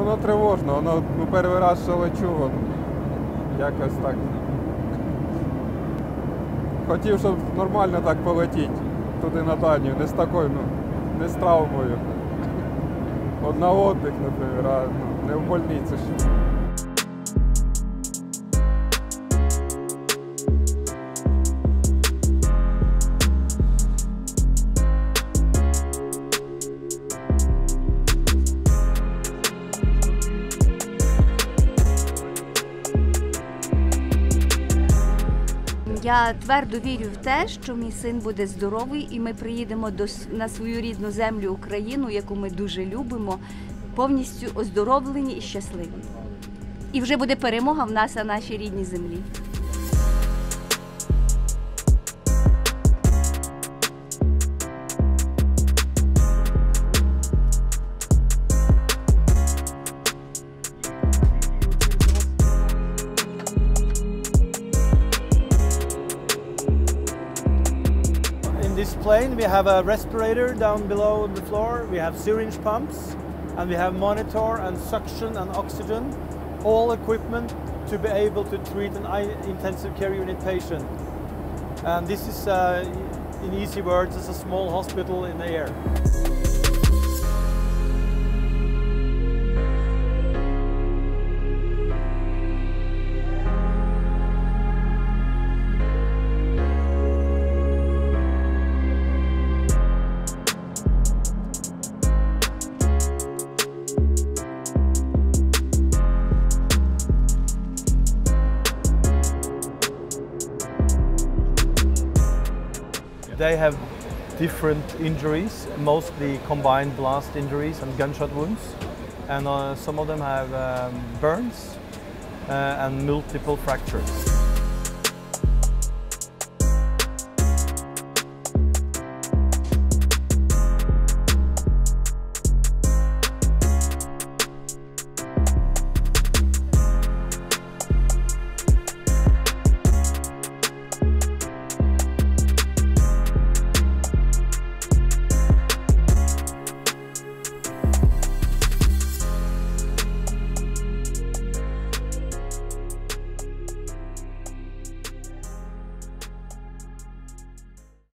воно тривожно, воно перший раз що лечу, воно якось так. Хотів, щоб нормально так полетіти туди на Данію, не з такою, не з травмою. От на отдих, наприклад, а не в больниці ще. Я твердо вірю в те, що мій син буде здоровий і ми приїдемо на свою рідну землю Україну, яку ми дуже любимо, повністю оздоровлені і щасливі. І вже буде перемога в нас на нашій рідній землі. In this plane we have a respirator down below the floor, we have syringe pumps, and we have monitor and suction and oxygen, all equipment to be able to treat an intensive care unit patient. And this is, in easy words, is a small hospital in the air. They have different injuries, mostly combined blast injuries and gunshot wounds, and some of them have burns and multiple fractures.